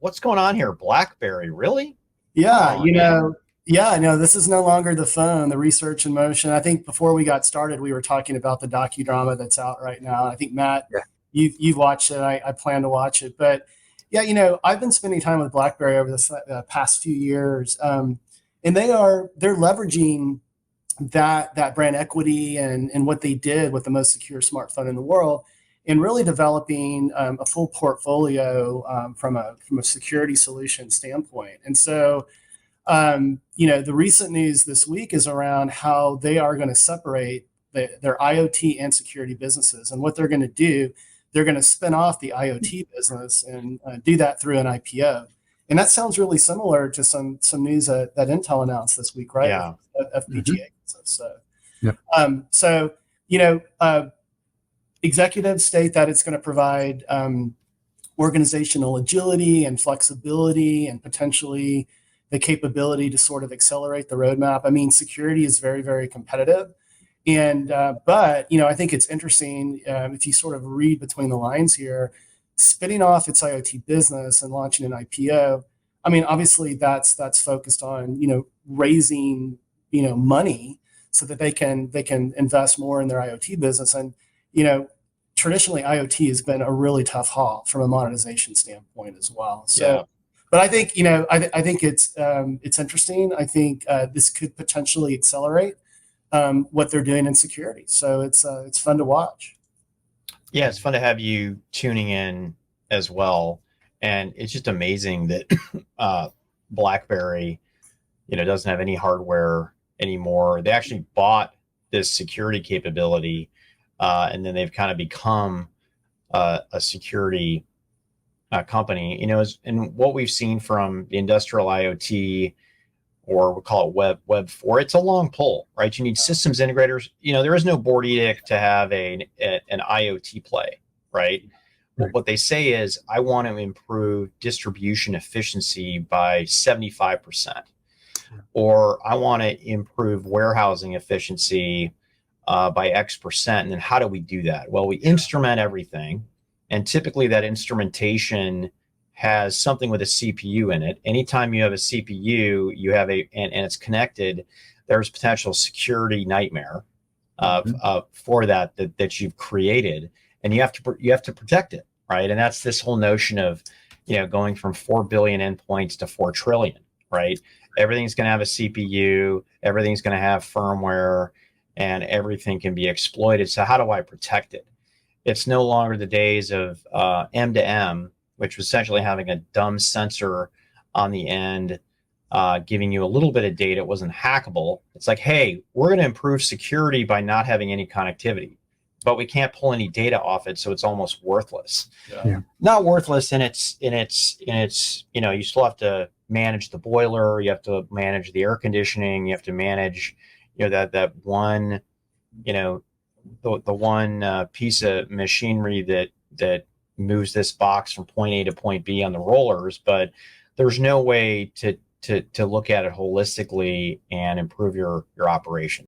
what's going on here? BlackBerry, really? Come Yeah, on, man. yeah, no, this is no longer the phone, the research in motion. I think before we got started, we were talking about the docudrama that's out right now. I think Matt, Yeah. you've watched it. I plan to watch it, but yeah, I've been spending time with BlackBerry over the past few years, and they're leveraging that brand equity and what they did with the most secure smartphone in the world, and really developing a full portfolio from a security solution standpoint. And so the recent news this week is around how they are going to separate their IoT and security businesses. And what they're going to do, they're going to spin off the IoT business and do that through an IPO. And that sounds really similar to some news that Intel announced this week, right? Yeah. With FPGA business. So, Yep. so executives state that it's going to provide organizational agility and flexibility and potentially the capability to sort of accelerate the roadmap. I mean, security is very, very competitive. And, but, I think it's interesting if you sort of read between the lines here, spinning off its IoT business and launching an IPO. I mean, obviously that's focused on, raising, money so that they can invest more in their IoT business. And, traditionally IoT has been a really tough haul from a monetization standpoint as well. So, Yeah. but I think, I think it's interesting. I think this could potentially accelerate what they're doing in security. So it's fun to watch. Yeah, it's fun to have you tuning in as well. And it's just amazing that BlackBerry, doesn't have any hardware anymore. They actually bought this security capability, and then they've kind of become a security company. And what we've seen from the industrial IoT, or we'll call it Web 4, it's a long pull, right? You need systems integrators. There is no board edict to have an IoT play, right? Right. What they say is, I want to improve distribution efficiency by 75%, or I want to improve warehousing efficiency by X%. And then how do we do that? Well, we instrument everything. And typically that instrumentation has something with a CPU in it. Anytime you have a CPU, you have and it's connected, there's potential security nightmare for that you've created, and you have to protect it, right? And that's this whole notion of, going from 4 billion endpoints to 4 trillion, right? Everything's going to have a CPU, everything's going to have firmware, and everything can be exploited. So how do I protect it? It's no longer the days of M2M, which was essentially having a dumb sensor on the end, giving you a little bit of data. It wasn't hackable. It's like, hey, we're going to improve security by not having any connectivity, but we can't pull any data off it, so it's almost worthless. Yeah. Not worthless in its, you still have to manage the boiler, you have to manage the air conditioning, you have to manage, that one, the one piece of machinery that moves this box from point A to point B on the rollers, but there's no way to look at it holistically and improve your operation.